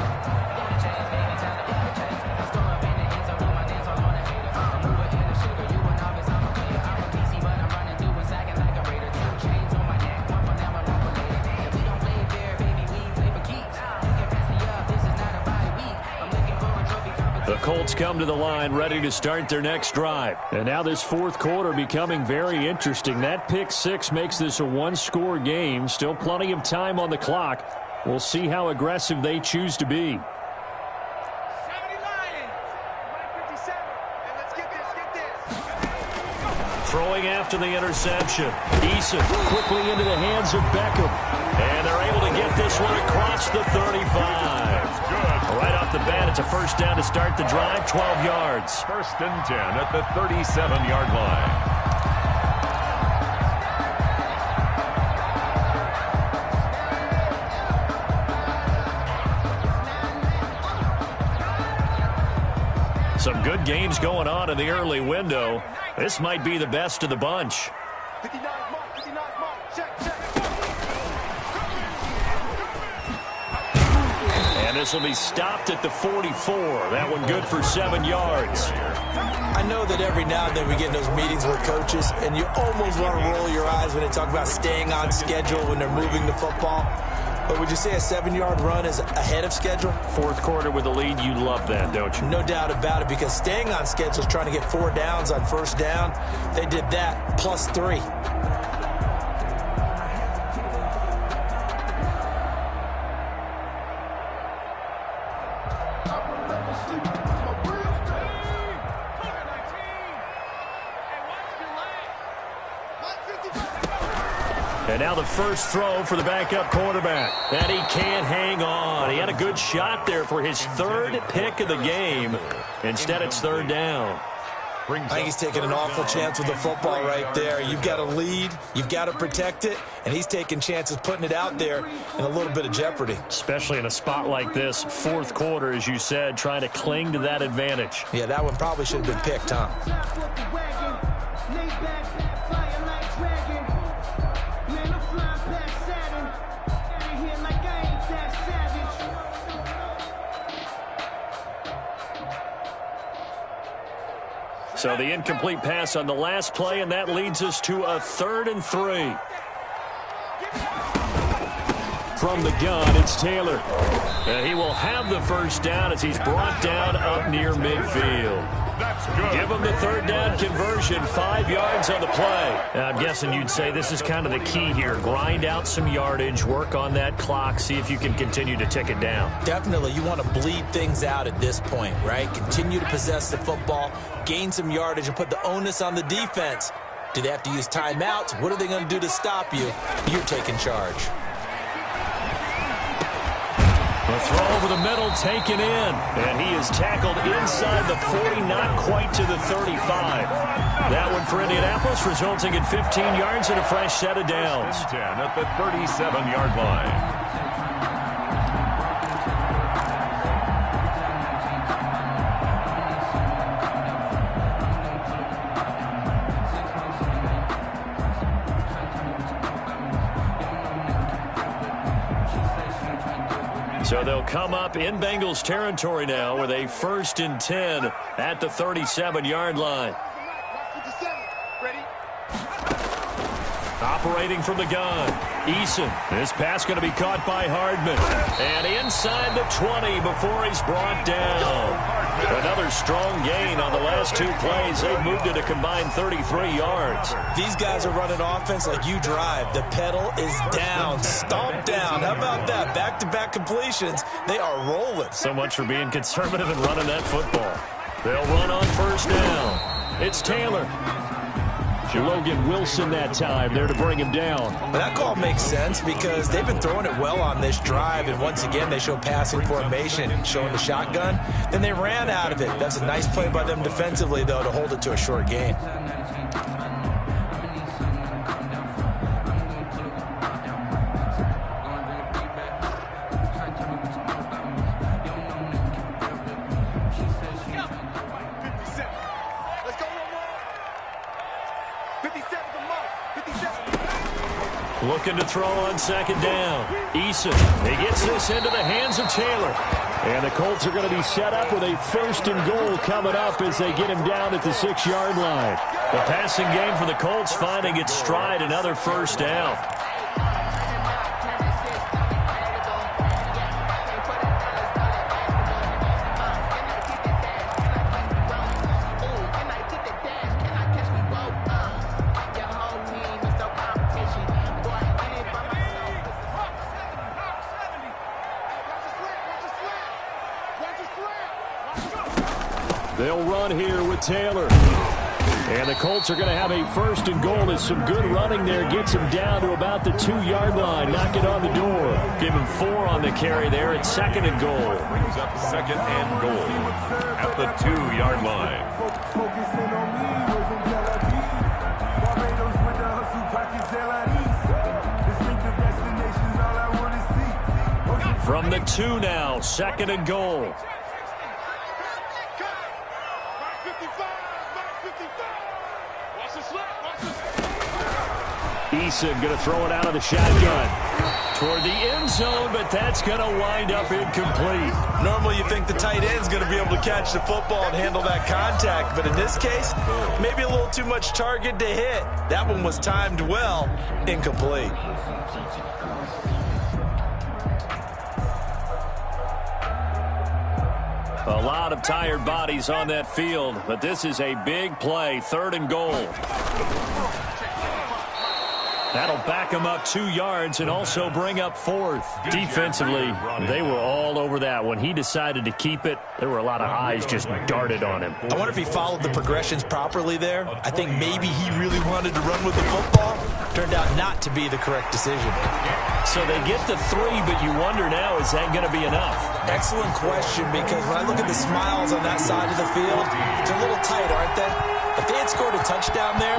The Colts come to the line ready to start their next drive. And now this fourth quarter becoming very interesting. That pick 6 makes this a one-score game. Still plenty of time on the clock. We'll see how aggressive they choose to be. 70 Lions. 157. And let's get this. Throwing after the interception. Eason quickly into the hands of Beckham. And they're able to get this one across the 35. Right off the bat, it's a first down to start the drive, 12 yards. 1st and 10 at the 37-yard line. Some good games going on in the early window. This might be the best of the bunch. 59 mark, check. And this will be stopped at the 44. That one good for 7 yards. I know that every now and then we get in those meetings with coaches, and you almost want to roll your eyes when they talk about staying on schedule when they're moving the football. But would you say a 7-yard run is ahead of schedule? Fourth quarter with a lead, you love that, don't you? No doubt about it, because staying on schedule is trying to get 4 downs on first down. They did that, plus 3. And now the first throw for the backup quarterback. And he can't hang on. He had a good shot there for his 3rd pick of the game. Instead, it's 3rd down. I think he's taking an awful chance with the football right there. You've got to lead, you've got to protect it, and he's taking chances putting it out there in a little bit of jeopardy. Especially in a spot like this, fourth quarter, as you said, trying to cling to that advantage. Yeah, that one probably should have been picked, huh? So the incomplete pass on the last play, and that leads us to a 3rd and 3. From the gun, it's Taylor. And he will have the first down as he's brought down up near midfield. That's good. Give him the 3rd down conversion, 5 yards on the play. I'm guessing you'd say this is kind of the key here. Grind out some yardage, work on that clock, see if you can continue to tick it down. Definitely, you want to bleed things out at this point, right? Continue to possess the football, gain some yardage, and put the onus on the defense. Do they have to use timeouts? What are they going to do to stop you? You're taking charge. The throw over the middle taken in, and he is tackled inside the 40, not quite to the 35. That one for Indianapolis, resulting in 15 yards and a fresh set of downs. 10 at the 37-yard line. So they'll come up in Bengals territory now with a 1st and 10 at the 37-yard line. Operating from the gun, Eason. This pass going to be caught by Hardman. And inside the 20 before he's brought down. Another strong gain on the last 2 plays. They've moved it a combined 33 yards. These guys are running offense like you drive. The pedal is down, stomp down. How about that? Back-to-back completions. They are rolling. So much for being conservative and running that football. They'll run on first down. It's Taylor. Logan Wilson that time there to bring him down. That call makes sense because they've been throwing it well on this drive, and once again they show passing formation, showing the shotgun. Then they ran out of it. That's a nice play by them defensively, though, to hold it to a short gain. Looking to throw on second down. Eason, he gets this into the hands of Taylor. And the Colts are going to be set up with a 1st and goal coming up as they get him down at the 6-yard line. The passing game for the Colts finding its stride, another first down. They'll run here with Taylor. And the Colts are going to have a 1st and goal as some good running there gets him down to about the 2-yard line. Knock it on the door. Give him 4 on the carry there at 2nd and goal. Brings up 2nd and goal at the 2-yard line. From the 2 now, 2nd and goal. Eason going to throw it out of the shotgun toward the end zone, but that's going to wind up incomplete. Normally you think the tight end's going to be able to catch the football and handle that contact, but in this case, maybe a little too much target to hit. That one was timed well, incomplete. A lot of tired bodies on that field, but this is a big play, 3rd and goal. That'll back them up 2 yards and also bring up 4th. Defensively, they were all over that. When he decided to keep it, there were a lot of eyes just darted on him. I wonder if he followed the progressions properly there. I think maybe he really wanted to run with the football. Turned out not to be the correct decision. So they get the 3, but you wonder now, is that going to be enough? Excellent question, because when I look at the smiles on that side of the field, they're a little tight, aren't they? If they had scored a touchdown there,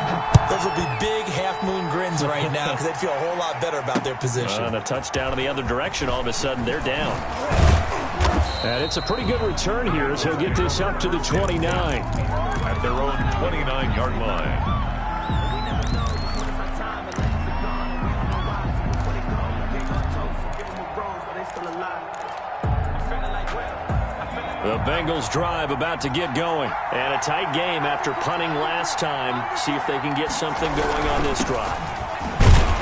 those would be big half-moon grins right now because they'd feel a whole lot better about their position. And a touchdown in the other direction, all of a sudden they're down. And it's a pretty good return here as he'll get this up to the 29. At their own 29-yard line. The Bengals drive about to get going. And a tight game after punting last time. See if they can get something going on this drive.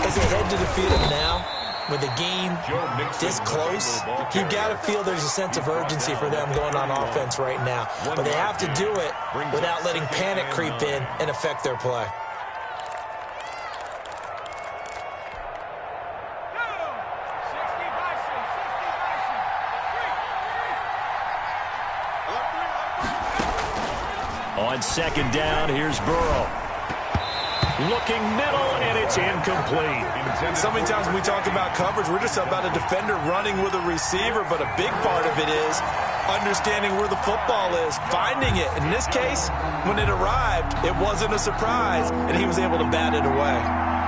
As they head to the field now, with the game this close, you've got to feel there's a sense of urgency for them going on offense right now. But they have to do it without letting panic creep in and affect their play. On 2nd down, here's Burrow. Looking middle, and it's incomplete. So many times when we talk about coverage, we're just about a defender running with a receiver, but a big part of it is understanding where the football is, finding it. In this case, when it arrived, it wasn't a surprise, and he was able to bat it away.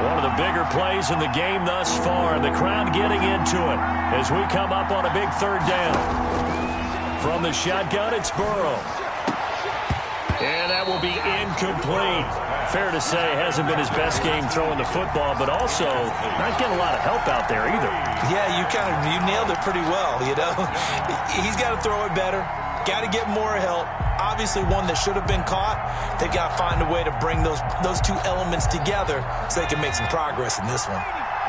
One of the bigger plays in the game thus far, and the crowd getting into it as we come up on a big 3rd down. From the shotgun, it's Burrow. And that will be incomplete. Fair to say, hasn't been his best game throwing the football, but also not getting a lot of help out there either. Yeah, you nailed it pretty well, you know. He's got to throw it better. Got to get more help. Obviously one that should have been caught. They got to find a way to bring those two elements together so they can make some progress in this one.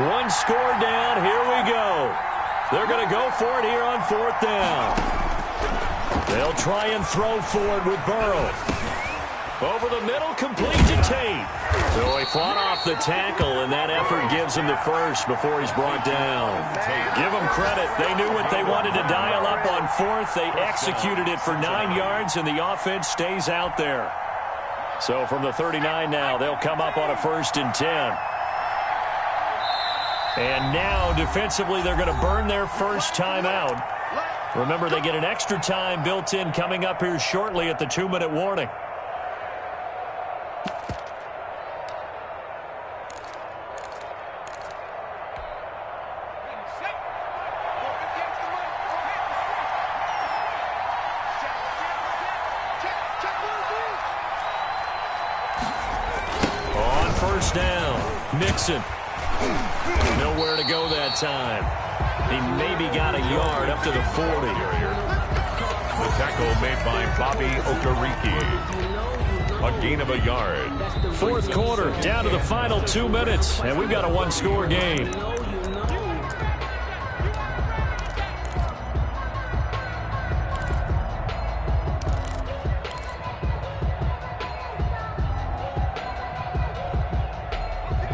One score down. Here we go. They're going to go for it here on 4th down. They'll try and throw forward with Burrow. Over the middle, complete to Tate. So he fought off the tackle, and that effort gives him the first before he's brought down. Give them credit. They knew what they wanted to dial up on 4th. They executed it for 9 yards, and the offense stays out there. So from the 39 now, they'll come up on a 1st and 10. And now, defensively, they're going to burn their first time out. Remember, they get an extra time built in coming up here shortly at the 2-minute warning. On 1st down, Nixon. Nowhere to go that time. He maybe got a yard up to the 40. The tackle made by Bobby Okereke. A gain of a yard. 4th quarter, down to the final 2 minutes, and we've got a one-score game.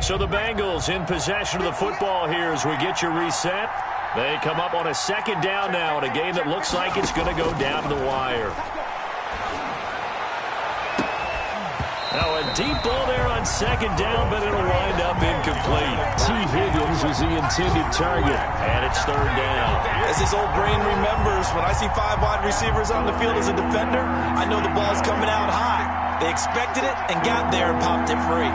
So the Bengals in possession of the football here as we get you reset. They come up on a 2nd down now in a game that looks like it's going to go down to the wire. Now a deep ball there on 2nd down, but it'll wind up incomplete. T. Higgins was the intended target, and it's 3rd down. As his old brain remembers, when I see 5 wide receivers on the field as a defender, I know the ball's coming out high. They expected it and got there and popped it free.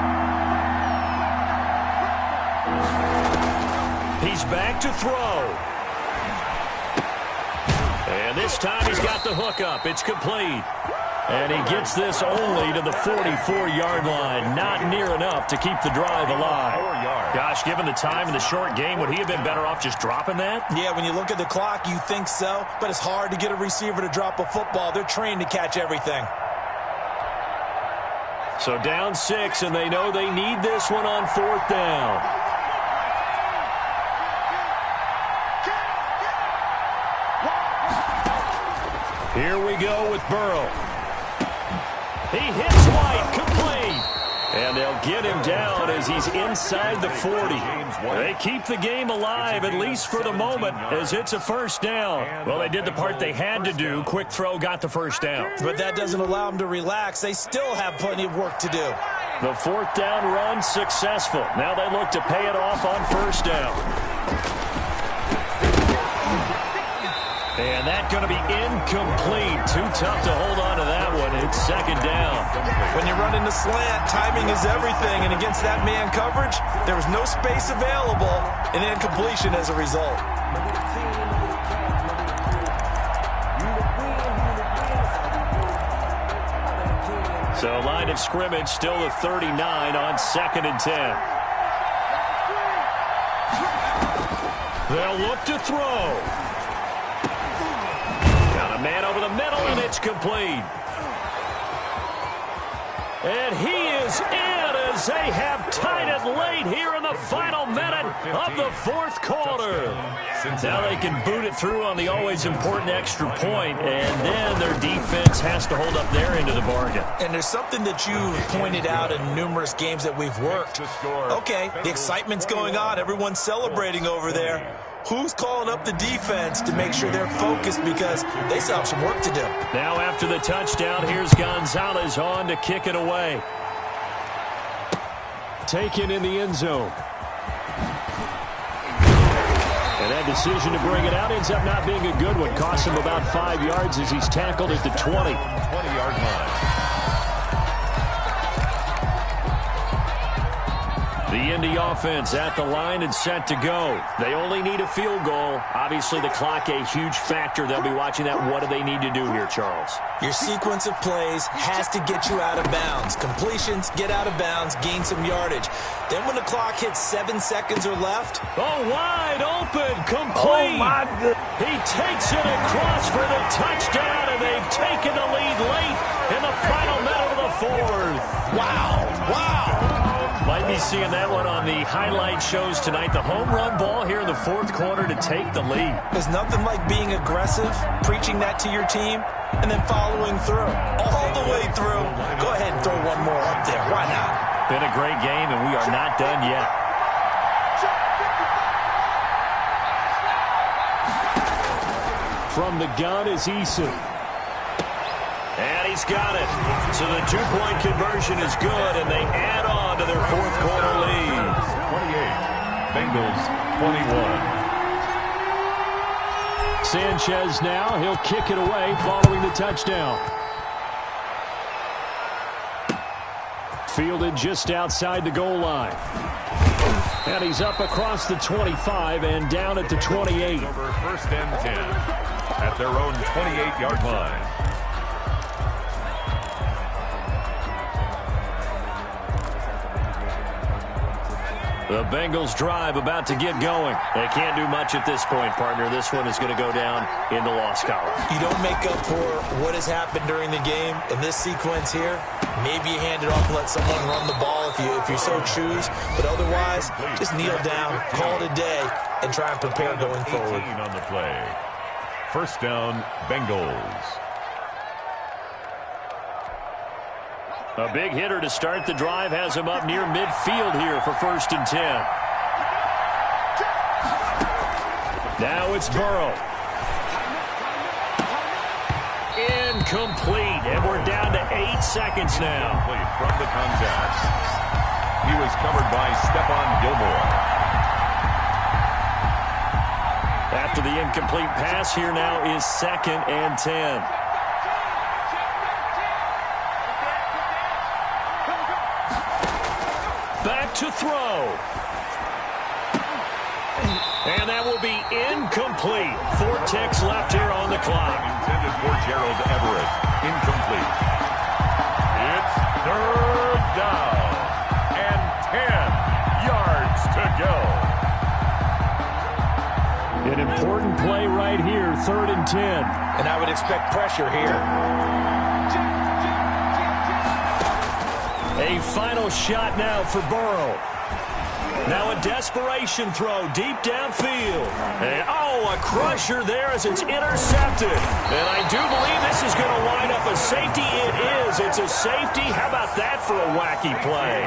He's back to throw. And this time he's got the hook up. It's complete. And he gets this only to the 44-yard line. Not near enough to keep the drive alive. Gosh, given the time in the short game, would he have been better off just dropping that? Yeah, when you look at the clock, you think so. But it's hard to get a receiver to drop a football. They're trained to catch everything. So down 6, and they know they need this one on 4th down. Here we go with Burrow. He hits White, complete. And they'll get him down as he's inside the 40. They keep the game alive, at least for the moment, as it's a 1st down. Well, they did the part they had to do. Quick throw got the 1st down. But that doesn't allow them to relax. They still have plenty of work to do. The 4th down run successful. Now they look to pay it off on 1st down. And that's going to be incomplete. Too tough to hold on to that one. It's 2nd down. When you're running the slant, timing is everything. And against that man coverage, there was no space available. And incompletion as a result. So line of scrimmage still the 39 on 2nd and 10. They'll look to throw. Got a man over the middle, and it's complete. And he is in as they have tied it late here in the final minute of the 4th quarter. Now they can boot it through on the always important extra point, and then their defense has to hold up their end of the bargain. And there's something that you've pointed out in numerous games that we've worked. Okay, the excitement's going on. Everyone's celebrating over there. Who's calling up the defense to make sure they're focused because they still have some work to do? Now after the touchdown, here's Gonzalez on to kick it away. Taken in the end zone. And that decision to bring it out ends up not being a good one. Costs him about 5 yards as he's tackled at the 20. 20-yard line. The Indy offense at the line and set to go. They only need a field goal. Obviously, the clock a huge factor. They'll be watching that. What do they need to do here, Charles? Your sequence of plays has to get you out of bounds. Completions, get out of bounds, gain some yardage. Then when the clock hits 7 seconds or left. Oh, wide open, complete. Oh, my God. He takes it across for the touchdown, and they've taken the lead late in the final minute of the fourth. Wow, wow. Might be seeing that one on the highlight shows tonight. The home run ball here in the fourth quarter to take the lead. There's nothing like being aggressive, preaching that to your team, and then following through. All the way through. Go ahead and throw one more up there. Why not? Been a great game, and we are not done yet. From the gun is Eason. And he's got it. So the two-point conversion is good, and they add on to their fourth quarter lead. 28, Bengals 21. Sanchez now. He'll kick it away following the touchdown. Fielded just outside the goal line. And he's up across the 25 and down at the 28. Over first and 10 at their own 28-yard line. The Bengals drive about to get going. They can't do much at this point, partner. This one is going to go down in the loss column. You don't make up for what has happened during the game. In this sequence here, maybe you hand it off and let someone run the ball if you so choose. But otherwise, just kneel down, call it a day, and try and prepare going forward. 18 on the play. First down, Bengals. A big hitter to start the drive has him up near midfield here for first and 10. Now it's Burrow. Incomplete, and we're down to 8 seconds now. From the contest. He was covered by Stephon Gilmore. After the incomplete pass, here now is second and 10. Back to throw. And that will be incomplete. 4 ticks left here on the clock. Intended for Gerald Everett. Incomplete. It's third down. And 10 yards to go. An important play right here, 3rd and 10. And I would expect pressure here. A final shot now for Burrow. Now a desperation throw deep downfield. And, a crusher there as it's intercepted. And I do believe this is going to wind up a safety. It is. It's a safety. How about that for a wacky play?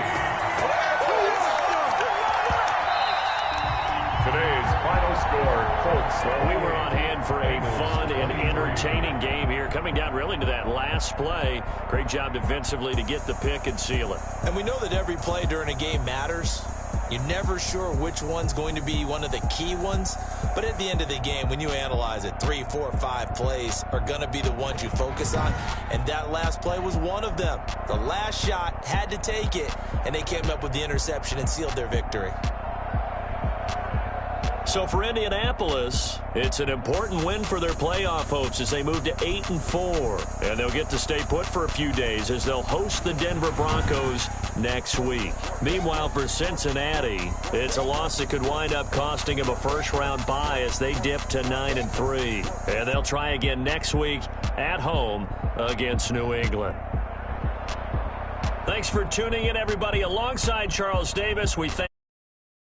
Today's final score, Colts. Well, we were on hand for a fun and entertaining game here. Coming down really to that last play. Great job defensively to get the pick and seal it. And we know that every play during a game matters. You're never sure which one's going to be one of the key ones. But at the end of the game, when you analyze it, 3, 4, 5 plays are going to be the ones you focus on. And that last play was one of them. The last shot had to take it, and they came up with the interception and sealed their victory. So for Indianapolis, it's an important win for their playoff hopes as they move to 8-4. And they'll get to stay put for a few days as they'll host the Denver Broncos next week. Meanwhile, for Cincinnati, it's a loss that could wind up costing them a first-round bye as they dip to 9-3. And they'll try again next week at home against New England. Thanks for tuning in, everybody. Alongside Charles Davis, we thank